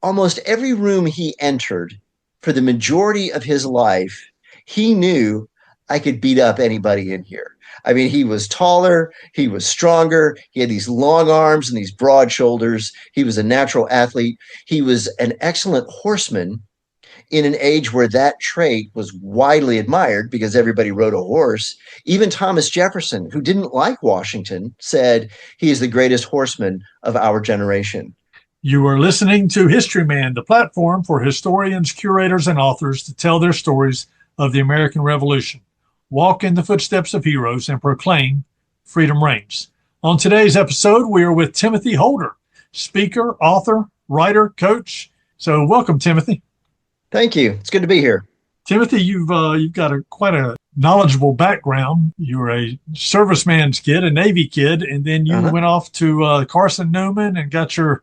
almost every room he entered for the majority of his life, he knew I could beat up anybody in here. I mean, he was taller, he was stronger, he had these long arms and these broad shoulders. He was a natural athlete. He was an excellent horseman in an age where that trait was widely admired because everybody rode a horse. Even Thomas Jefferson, who didn't like Washington, said he is the greatest horseman of our generation. You are listening to Historyman, the platform for historians, curators, and authors to tell their stories of the American Revolution, walk in the footsteps of heroes, and proclaim freedom reigns. On today's episode, we are with Timothy Holder, speaker, author, writer, coach. So welcome, Timothy. Thank you. It's good to be here. Timothy, you've got quite a knowledgeable background. You were a serviceman's kid, a Navy kid, and then you went off to Carson Newman and got your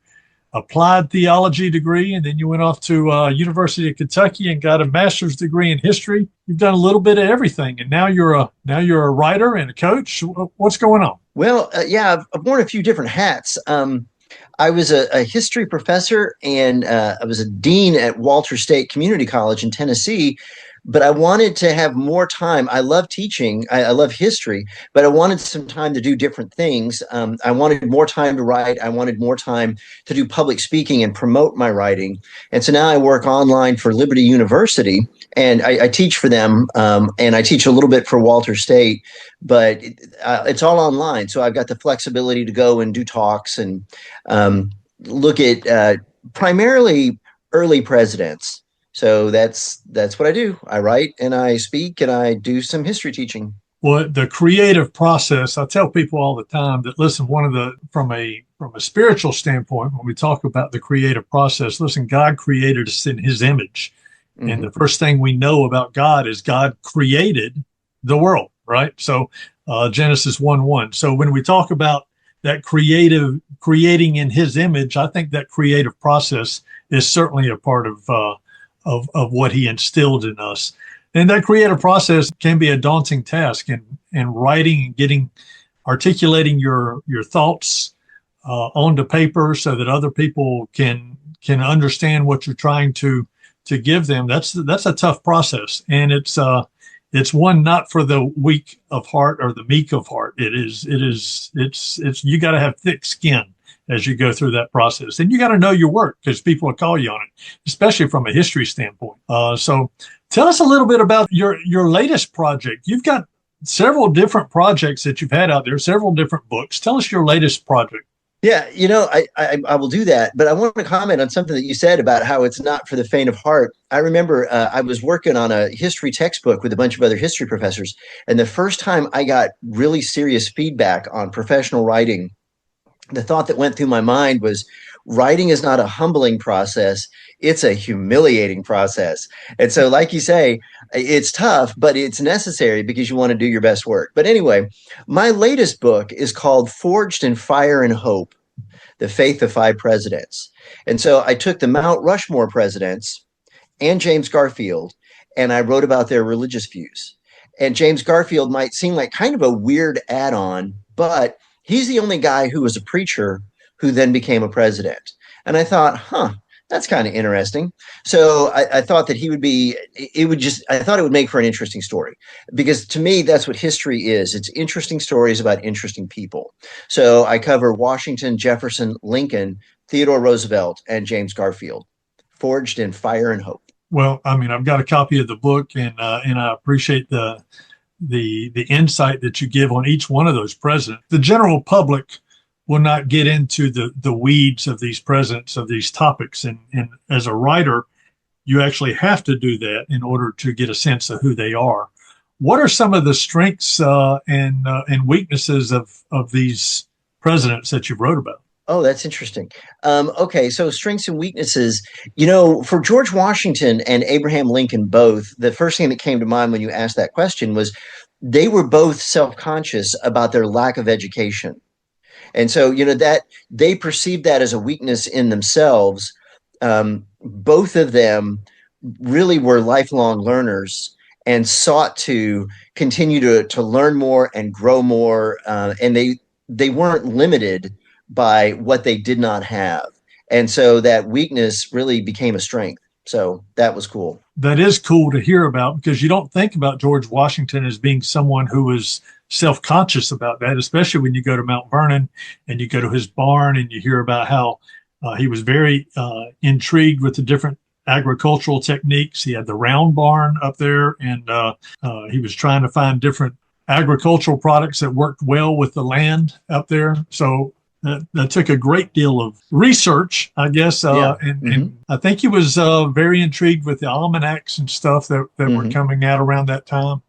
applied theology degree, and then you went off to University of Kentucky and got a master's degree in history. You've done a little bit of everything, and now you're a writer and a coach. What's going on? Well, yeah, I've worn a few different hats. I was a history professor, and I was a dean at Walter State Community College in Tennessee. But I wanted to have more time. I love teaching. I love history, but I wanted some time to do different things. I wanted more time to write. I wanted more time to do public speaking and promote my writing. And so now I work online for Liberty University, and I teach for them, and I teach a little bit for Walter State, but it's all online. So I've got the flexibility to go and do talks and look at primarily early presidents. So that's what I do. I write and I speak and I do some history teaching. Well, the creative process, I tell people all the time that, listen, from a spiritual standpoint, when we talk about the creative process, listen, God created us in his image. Mm-hmm. And the first thing we know about God is God created the world, right? So Genesis 1:1. So when we talk about that creating in his image, I think that creative process is certainly a part of what he instilled in us. And that creative process can be a daunting task, and writing and articulating your thoughts onto paper so that other people can understand what you're trying to give them. That's a tough process. And it's one not for the weak of heart or the meek of heart. It's you got to have thick skin as you go through that process. And you got to know your work because people will call you on it, especially from a history standpoint. So tell us a little bit about your latest project. You've got several different projects that you've had out there, several different books. Tell us your latest project. Yeah, I will do that. But I want to comment on something that you said about how it's not for the faint of heart. I remember I was working on a history textbook with a bunch of other history professors. And the first time I got really serious feedback on professional writing, the thought that went through my mind was writing is not a humbling process. It's a humiliating process. And so, like you say, it's tough, but it's necessary because you want to do your best work. But anyway, my latest book is called Forged in Fire and Hope, The Faith of Five Presidents. And so I took the Mount Rushmore presidents and James Garfield, and I wrote about their religious views. And James Garfield might seem like kind of a weird add-on, but he's the only guy who was a preacher who then became a president. And I thought, that's kind of interesting. So I thought that I thought it would make for an interesting story, because to me, that's what history is. It's interesting stories about interesting people. So I cover Washington, Jefferson, Lincoln, Theodore Roosevelt, and James Garfield, forged in fire and hope. Well, I mean, I've got a copy of the book, and I appreciate the insight that you give on each one of those presidents. The general public will not get into the weeds of these presidents, of these topics. And as a writer, you actually have to do that in order to get a sense of who they are. What are some of the strengths and weaknesses of these presidents that you've wrote about? Oh, that's interesting. Okay, so strengths and weaknesses. For George Washington and Abraham Lincoln both, the first thing that came to mind when you asked that question was they were both self-conscious about their lack of education. And so, that they perceived that as a weakness in themselves. Both of them really were lifelong learners and sought to continue to learn more and grow more. And they weren't limited by what they did not have. And so that weakness really became a strength. So that was cool. That is cool to hear about, because you don't think about George Washington as being someone who was self-conscious about that, especially when you go to Mount Vernon and you go to his barn and you hear about how he was very intrigued with the different agricultural techniques. He had the round barn up there, and he was trying to find different agricultural products that worked well with the land up there. So that took a great deal of research, I guess. Yeah. And I think he was very intrigued with the almanacs and stuff that were coming out around that time.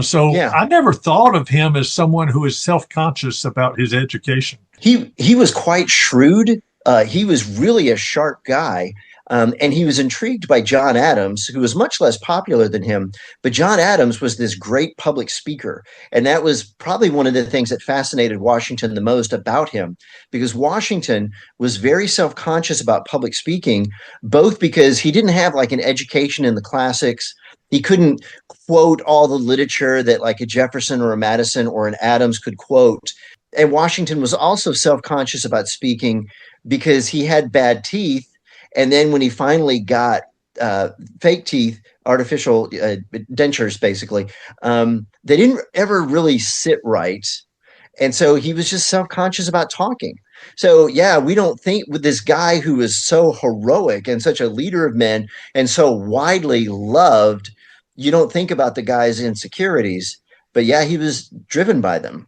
So Yeah. I never thought of him as someone who is self-conscious about his education. He was quite shrewd. He was really a sharp guy. And he was intrigued by John Adams, who was much less popular than him. But John Adams was this great public speaker. And that was probably one of the things that fascinated Washington the most about him, because Washington was very self-conscious about public speaking, both because he didn't have like an education in the classics. He couldn't quote all the literature that like a Jefferson or a Madison or an Adams could quote. And Washington was also self-conscious about speaking because he had bad teeth. And then when he finally got fake teeth, artificial dentures, basically, they didn't ever really sit right. And so he was just self-conscious about talking. So yeah, we don't think with this guy who is so heroic and such a leader of men and so widely loved, you don't think about the guy's insecurities. But yeah, he was driven by them.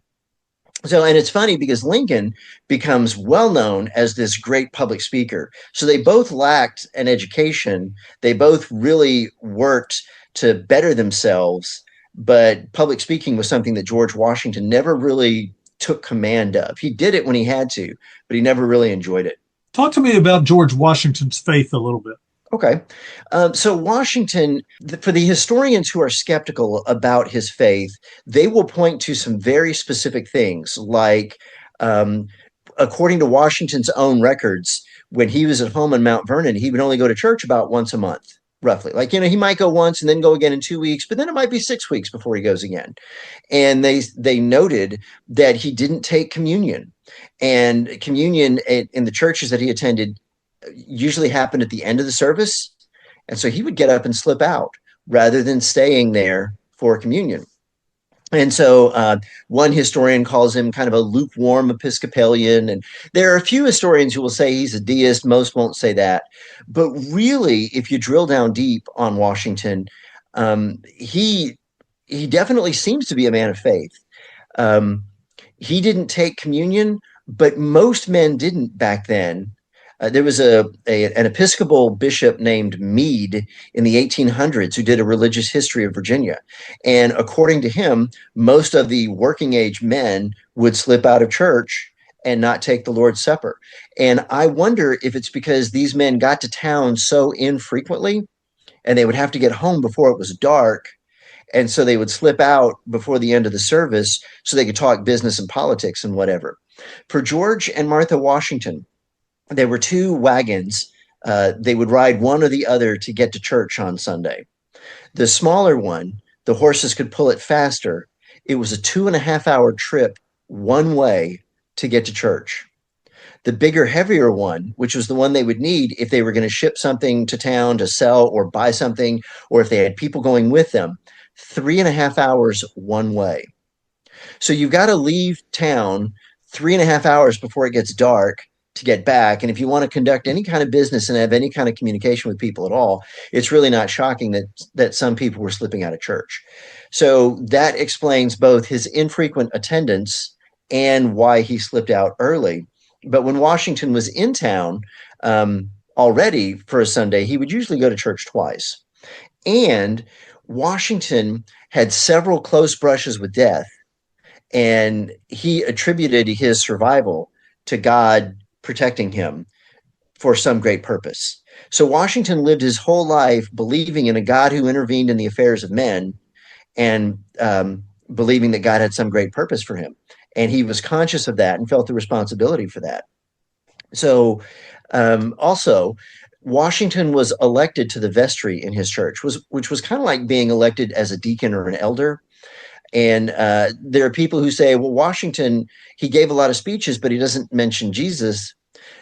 So, and it's funny because Lincoln becomes well known as this great public speaker. So they both lacked an education. They both really worked to better themselves. But public speaking was something that George Washington never really took command of. He did it when he had to, but he never really enjoyed it. Talk to me about George Washington's faith a little bit. Okay. So Washington, for the historians who are skeptical about his faith, they will point to some very specific things, like according to Washington's own records, when he was at home in Mount Vernon, he would only go to church about once a month, roughly. Like, he might go once and then go again in 2 weeks, but then it might be 6 weeks before he goes again. And they noted that he didn't take communion. And communion in the churches that he attended usually happened at the end of the service. And so he would get up and slip out rather than staying there for communion. And so one historian calls him kind of a lukewarm Episcopalian. And there are a few historians who will say he's a deist. Most won't say that. But really, if you drill down deep on Washington, he definitely seems to be a man of faith. He didn't take communion, but most men didn't back then. There was an Episcopal bishop named Meade in the 1800s who did a religious history of Virginia. And according to him, most of the working age men would slip out of church and not take the Lord's Supper. And I wonder if it's because these men got to town so infrequently and they would have to get home before it was dark. And so they would slip out before the end of the service so they could talk business and politics and whatever. For George and Martha Washington, there were two wagons. They would ride one or the other to get to church on Sunday. The smaller one, the horses could pull it faster. It was a 2.5 hour trip one way to get to church. The bigger, heavier one, which was the one they would need if they were going to ship something to town to sell or buy something, or if they had people going with them, 3.5 hours one way. So you've got to leave town 3.5 hours before it gets dark to get back. And if you want to conduct any kind of business and have any kind of communication with people at all, it's really not shocking that some people were slipping out of church. So that explains both his infrequent attendance and why he slipped out early. But when Washington was in town already for a Sunday, he would usually go to church twice. And Washington had several close brushes with death, and he attributed his survival to God protecting him for some great purpose. So Washington lived his whole life believing in a God who intervened in the affairs of men, and believing that God had some great purpose for him. And he was conscious of that and felt the responsibility for that. So also, Washington was elected to the vestry in his church, which was kind of like being elected as a deacon or an elder. And there are people who say, well, Washington, he gave a lot of speeches, but he doesn't mention Jesus.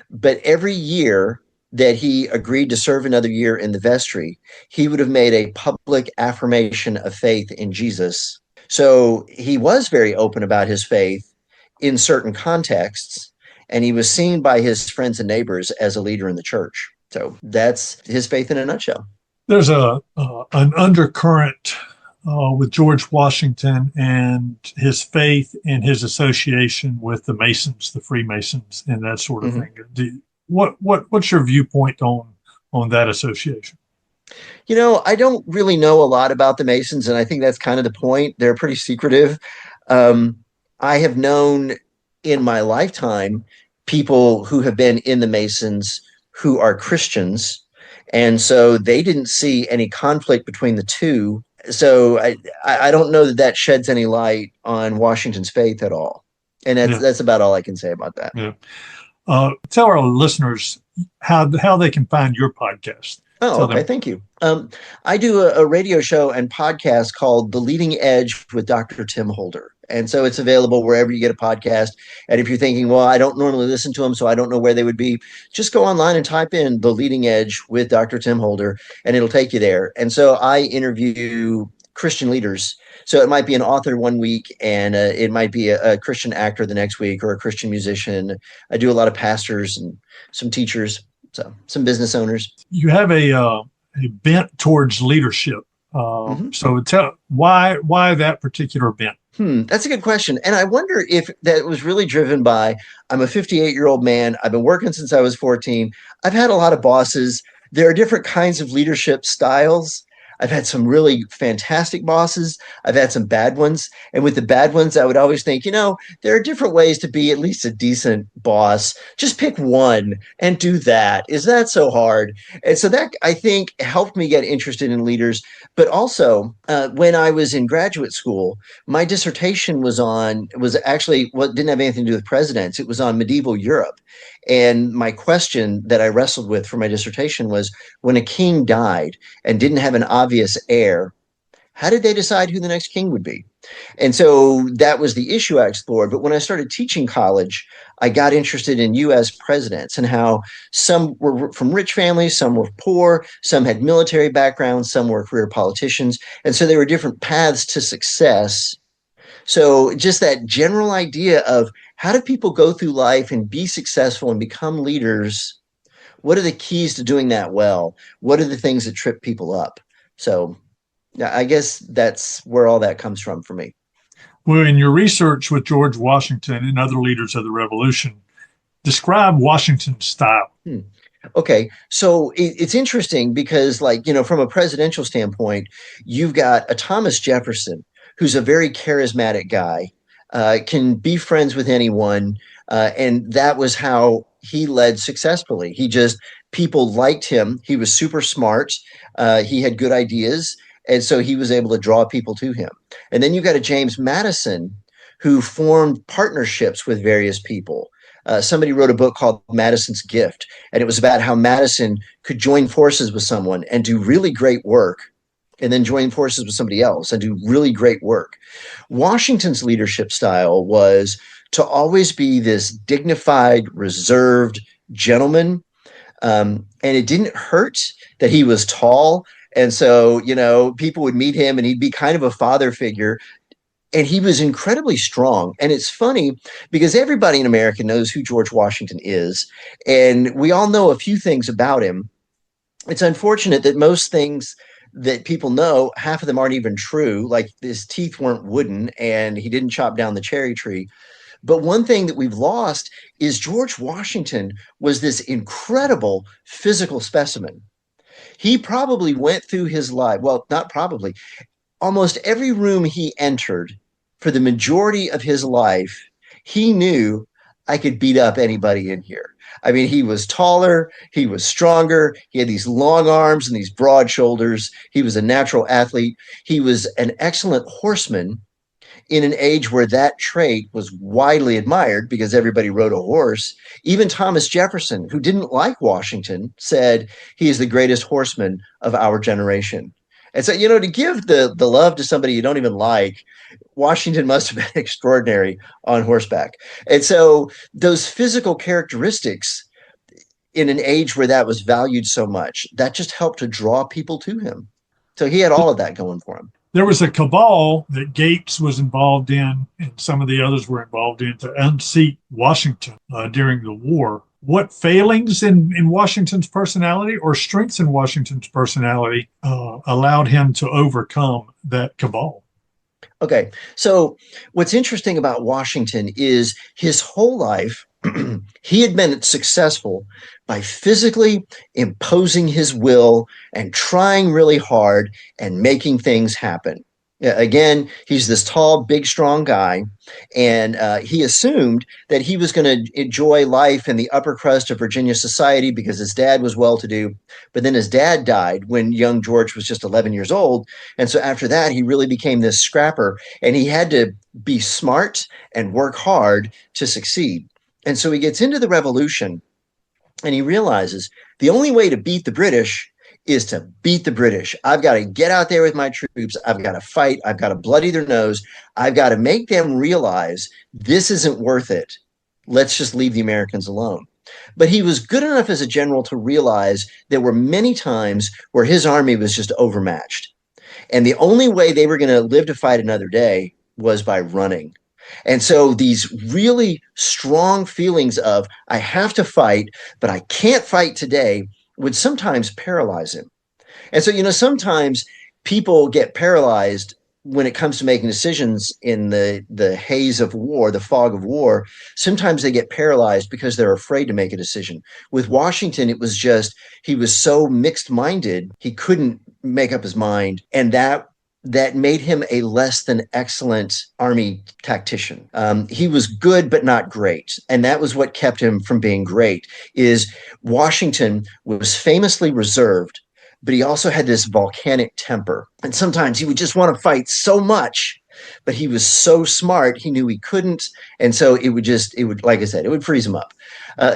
But every year that he agreed to serve another year in the vestry, he would have made a public affirmation of faith in Jesus. So he was very open about his faith in certain contexts, and he was seen by his friends and neighbors as a leader in the church. So that's his faith in a nutshell. There's a an undercurrent with George Washington and his faith and his association with the Masons, the Freemasons, and that sort of Mm-hmm. thing. What's your viewpoint on that association? I don't really know a lot about the Masons, and I think that's kind of the point. They're pretty secretive. Um, I have known in my lifetime people who have been in the Masons who are Christians, and so they didn't see any conflict between the two. So I don't know that that sheds any light on Washington's faith at all, and that's Yeah, that's about all I can say about that. yeah. Tell our listeners how they can find your podcast. Oh, Tell okay. them. Thank you. I do a radio show and podcast called The Leading Edge with Dr. Tim Holder. And so it's available wherever you get a podcast. And if you're thinking, well, I don't normally listen to them, so I don't know where they would be, just go online and type in The Leading Edge with Dr. Tim Holder, and it'll take you there. And so I interview Christian leaders. So it might be an author one week, and it might be a Christian actor the next week, or a Christian musician. I do a lot of pastors and some teachers, so some business owners. You have a bent towards leadership. Mm-hmm. So tell why that particular bent. That's a good question. And I wonder if that was really driven by I'm a 58-year-old man. I've been working since I was 14. I've had a lot of bosses. There are different kinds of leadership styles. I've had some really fantastic bosses. I've had some bad ones. And with the bad ones, I would always think, there are different ways to be at least a decent boss. Just pick one and do that. Is that so hard? And so that, I think, helped me get interested in leaders. But also, when I was in graduate school, my dissertation was actually what didn't have anything to do with presidents. It was on medieval Europe. And my question that I wrestled with for my dissertation was, when a king died and didn't have an obvious heir, how did they decide who the next king would be? And so that was the issue I explored. But when I started teaching college, I got interested in US presidents and how some were from rich families, some were poor, some had military backgrounds, some were career politicians. And so there were different paths to success. So just that general idea of how do people go through life and be successful and become leaders? What are the keys to doing that well? What are the things that trip people up? So yeah, I guess that's where all that comes from for me. Well, in your research with George Washington and other leaders of the Revolution, describe Washington's style. Hmm. Okay, so it's interesting because, from a presidential standpoint, you've got a Thomas Jefferson, who's a very charismatic guy, can be friends with anyone, and that was how he led successfully. People liked him. He was super smart. He had good ideas, and so he was able to draw people to him. And then you've got a James Madison who formed partnerships with various people. Somebody wrote a book called Madison's Gift, and it was about how Madison could join forces with someone and do really great work, and then join forces with somebody else and do really great work. Washington's leadership style was to always be this dignified, reserved gentleman. And it didn't hurt that he was tall. And so, people would meet him and he'd be kind of a father figure, and he was incredibly strong. And it's funny because everybody in America knows who George Washington is, and we all know a few things about him. It's unfortunate that most things that people know, half of them aren't even true. Like his teeth weren't wooden and he didn't chop down the cherry tree. But one thing that we've lost is George Washington was this incredible physical specimen. He probably went through his life, well, not probably, almost every room he entered for the majority of his life, he knew I could beat up anybody in here. I mean, he was taller, he was stronger, he had these long arms and these broad shoulders. He was a natural athlete. He was an excellent horseman in an age where that trait was widely admired because everybody rode a horse. Even Thomas Jefferson, who didn't like Washington, said he is the greatest horseman of our generation. And so, to give the love to somebody you don't even like, Washington must have been extraordinary on horseback. And so those physical characteristics in an age where that was valued so much, that just helped to draw people to him. So he had all of that going for him. There was a cabal that Gates was involved in, and some of the others were involved in, to unseat Washington during the war. What failings in Washington's personality or strengths in Washington's personality allowed him to overcome that cabal? Okay. So what's interesting about Washington is his whole life, he had been successful by physically imposing his will and trying really hard and making things happen. Again, he's this tall, big, strong guy, and he assumed that he was going to enjoy life in the upper crust of Virginia society because his dad was well to do. But then his dad died when young George was just 11 years old. And so after that, he really became this scrapper, and he had to be smart and work hard to succeed. And so he gets into the Revolution, and he realizes the only way to beat the British is to beat the British. I've got to get out there with my troops. I've got to fight. I've got to bloody their nose. I've got to make them realize this isn't worth it. Let's just leave the Americans alone. But he was good enough as a general to realize there were many times where his army was just overmatched. And the only way they were going to live to fight another day was by running. And so these really strong feelings of, I have to fight, but I can't fight today, would sometimes paralyze him. And so, sometimes people get paralyzed when it comes to making decisions in the haze of war, the fog of war. Sometimes they get paralyzed because they're afraid to make a decision. With Washington, it was just, he was so mixed minded, he couldn't make up his mind. And that made him a less than excellent army tactician. He was good, but not great. And that was what kept him from being great, is Washington was famously reserved, but he also had this volcanic temper. And sometimes he would just want to fight so much, but he was so smart, he knew he couldn't. And so it would, like I said, it would freeze him up.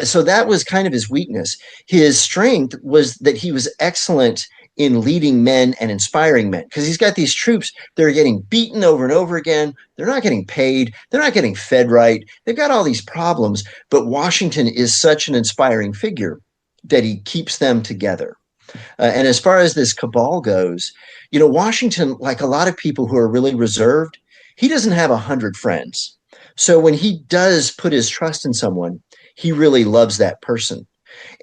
So that was kind of his weakness. His strength was that he was excellent in leading men and inspiring men, because he's got these troops that are getting beaten over and over again. They're not getting paid. They're not getting fed right. They've got all these problems. But Washington is such an inspiring figure that he keeps them together. And as far as this cabal goes, Washington, like a lot of people who are really reserved, he doesn't have 100 friends. So when he does put his trust in someone, he really loves that person.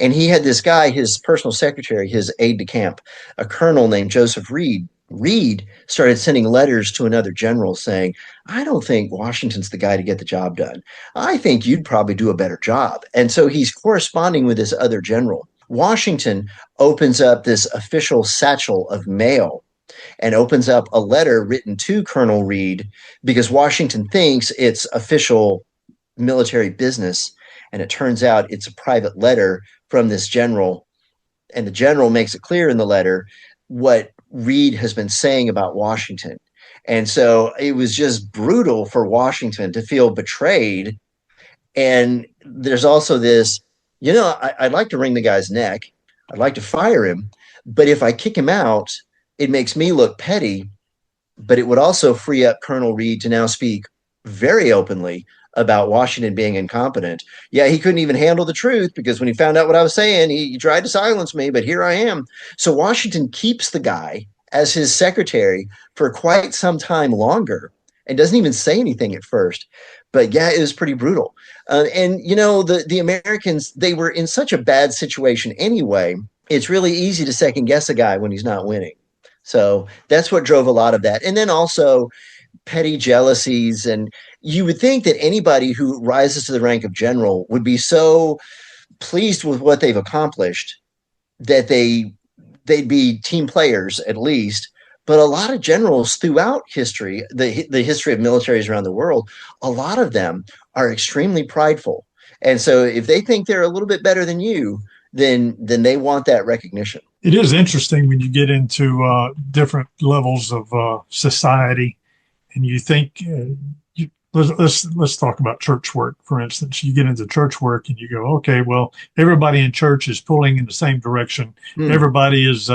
And he had this guy, his personal secretary, his aide de camp, a colonel named Joseph Reed. Reed started sending letters to another general saying, I don't think Washington's the guy to get the job done. I think you'd probably do a better job. And so he's corresponding with this other general. Washington opens up this official satchel of mail and opens up a letter written to Colonel Reed because Washington thinks it's official military business. And it turns out it's a private letter from this general. And the general makes it clear in the letter what Reed has been saying about Washington. And so it was just brutal for Washington to feel betrayed. And there's also this, I'd like to wring the guy's neck. I'd like to fire him. But if I kick him out, it makes me look petty. But it would also free up Colonel Reed to now speak very openly about Washington being incompetent. Yeah, he couldn't even handle the truth because when he found out what I was saying, he tried to silence me, but here I am. So Washington keeps the guy as his secretary for quite some time longer and doesn't even say anything at first. But yeah, it was pretty brutal. And the Americans, they were in such a bad situation anyway. It's really easy to second guess a guy when he's not winning. So that's what drove a lot of that. And then also petty jealousies. And you would think that anybody who rises to the rank of general would be so pleased with what they've accomplished that they'd be team players at least. But a lot of generals throughout history, the history of militaries around the world, a lot of them are extremely prideful. And so if they think they're a little bit better than you, then they want that recognition. It is interesting when you get into different levels of society, and you think. Let's talk about church work, for instance. You get into church work and you go, okay, well, everybody in church is pulling in the same direction. Everybody is,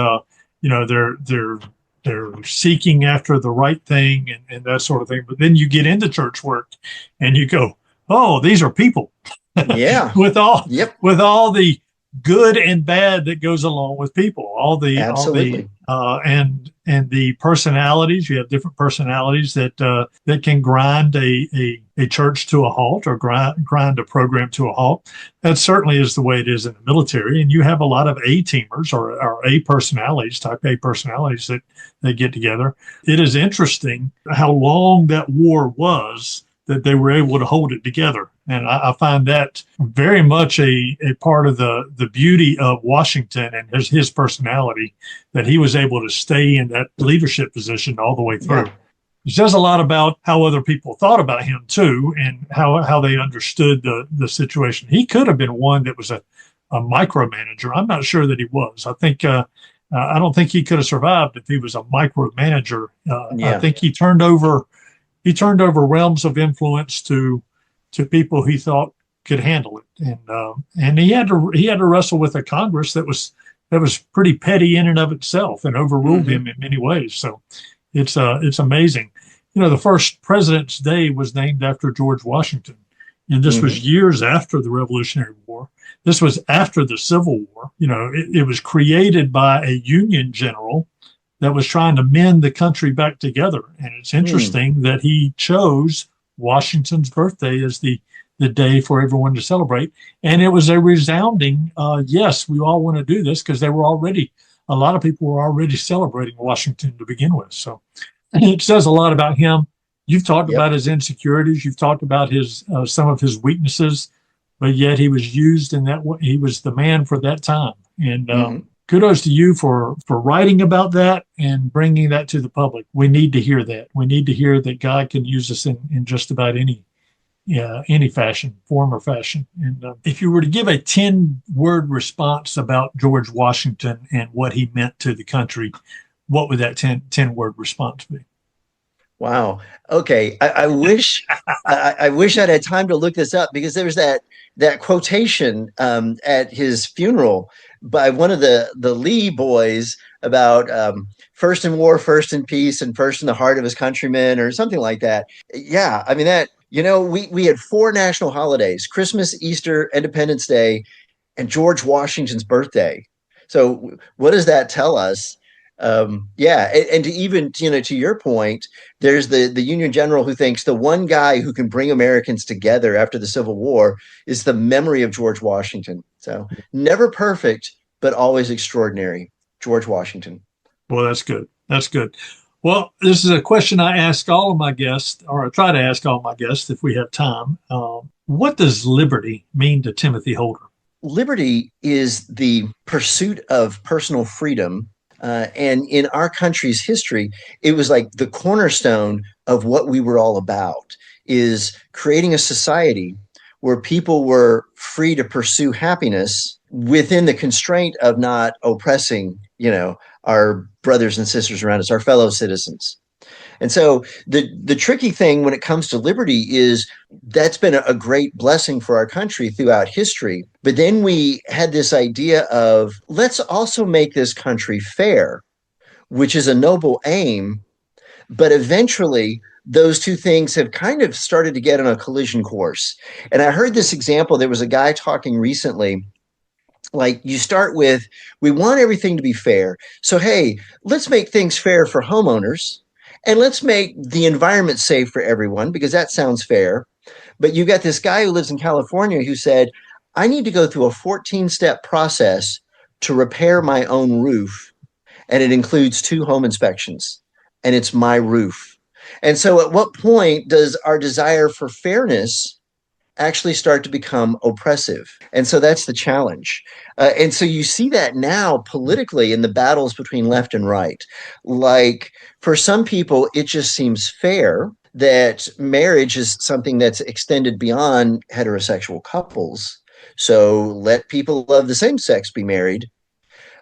they're seeking after the right thing and that sort of thing. But then you get into church work and you go, oh, these are people. Yeah. with all Yep. with all the good and bad that goes along with people. All the Absolutely. and the personalities. You have different personalities that can grind a church to a halt or grind a program to a halt. That certainly is the way it is in the military. And you have a lot of A teamers or A personalities, type A personalities that get together. It is interesting how long that war was that they were able to hold it together. And I find that very much a part of the beauty of Washington and his personality, that he was able to stay in that leadership position all the way through. Yeah. It says a lot about how other people thought about him too, and how they understood the situation. He could have been one that was a micromanager. I'm not sure that he was. I don't think he could have survived if he was a micromanager. I Yeah. think he turned over realms of influence to people he thought could handle it, and he had to wrestle with a Congress that was pretty petty in and of itself and overruled Hmm. him in many ways. So it's amazing. The first President's Day was named after George Washington, and this Hmm. was years after the Revolutionary War. This was after the Civil War. It was created by a Union general that was trying to mend the country back together. And it's Mm. interesting that he chose Washington's birthday as the day for everyone to celebrate. And it was a resounding yes, we all want to do this, because a lot of people were already celebrating Washington to begin with. So it says a lot about him. You've talked Yep. about his insecurities. You've talked about his some of his weaknesses, but yet he was used in that way. He was the man for that time. And Hmm. kudos to you for writing about that and bringing that to the public. We need to hear that. We need to hear that God can use us in just about any fashion, form or fashion. And if you were to give a 10-word response about George Washington and what he meant to the country, what would that 10-word response be? Wow. Okay. I wish I'd had time to look this up, because there was that quotation at his funeral by one of the Lee boys about first in war, first in peace, and first in the heart of his countrymen, or something like that. Yeah. I mean, we had four national holidays: Christmas, Easter, Independence Day, and George Washington's birthday. So what does that tell us? Yeah, and to even to your point, there's the Union General who thinks the one guy who can bring Americans together after the Civil War is the memory of George Washington. So never perfect, but always extraordinary. George Washington. Well, that's good. That's good. Well, this is a question I ask all of my guests, or I try to ask all my guests if we have time. What does liberty mean to Timothy Holder? Liberty is the pursuit of personal freedom. And in our country's history, it was like the cornerstone of what we were all about, is creating a society where people were free to pursue happiness within the constraint of not oppressing, our brothers and sisters around us, our fellow citizens. And so the tricky thing when it comes to liberty is that's been a great blessing for our country throughout history. But then we had this idea of, let's also make this country fair, which is a noble aim. But eventually, those two things have kind of started to get on a collision course. And I heard this example. There was a guy talking recently, like, you start with, we want everything to be fair. So, hey, let's make things fair for homeowners, and let's make the environment safe for everyone, because that sounds fair. But you got this guy who lives in California who said, I need to go through a 14-step process to repair my own roof. And it includes two home inspections, and it's my roof. And so, at what point does our desire for fairness actually start to become oppressive? And so that's the challenge. And so you see that now politically in the battles between left and right. Like, for some people, it just seems fair that marriage is something that's extended beyond heterosexual couples. So let people of the same sex be married.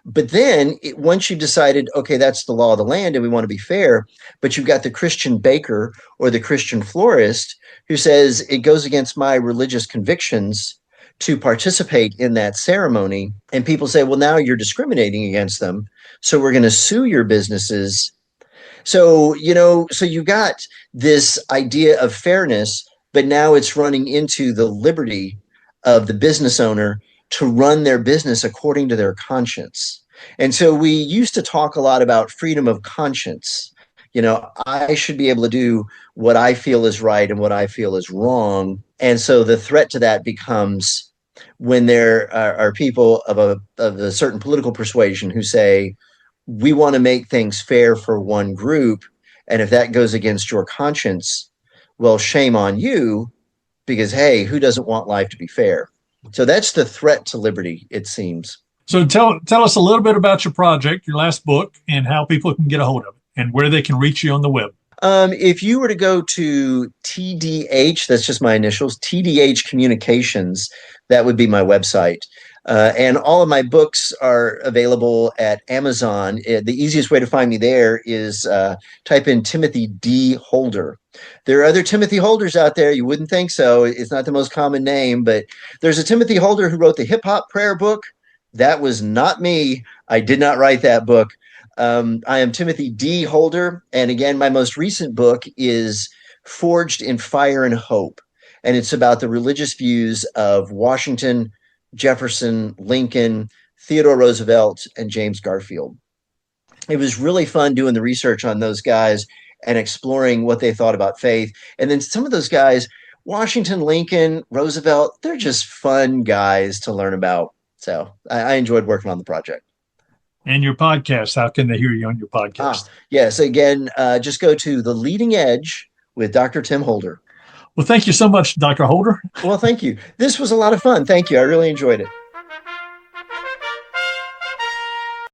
But then once you've decided, okay, that's the law of the land and we want to be fair, but you've got the Christian baker or the Christian florist who says it goes against my religious convictions to participate in that ceremony. And people say, well, now you're discriminating against them. So we're going to sue your businesses. So, so you've got this idea of fairness, but now it's running into the liberty of the business owner to run their business according to their conscience. And so we used to talk a lot about freedom of conscience. I should be able to do what I feel is right and what I feel is wrong. And so the threat to that becomes when there are people of a certain political persuasion who say, we want to make things fair for one group. And if that goes against your conscience, well, shame on you, because, hey, who doesn't want life to be fair? So that's the threat to liberty, it seems. So tell us a little bit about your project, your last book, and how people can get a hold of it and where they can reach you on the web. If you were to go to TDH, that's just my initials, TDH Communications, that would be my website. And all of my books are available at Amazon. The easiest way to find me there is type in Timothy D. Holder. There are other Timothy Holders out there. You wouldn't think so. It's not the most common name, but there's a Timothy Holder who wrote the Hip Hop Prayer book. That was not me. I did not write that book. I am Timothy D. Holder. And again, my most recent book is Forged in Fire and Hope. And it's about the religious views of Washington, Jefferson, Lincoln, Theodore Roosevelt, and James Garfield. It was really fun doing the research on those guys and exploring what they thought about faith. And then some of those guys, Washington, Lincoln, Roosevelt, they're just fun guys to learn about. So I enjoyed working on the project. And your podcast, how can they hear you on your podcast? Yes, again, just go to The Leading Edge with Dr. Tim Holder. Well, thank you so much, Dr. Holder. Well, thank you. This was a lot of fun. Thank you. I really enjoyed it.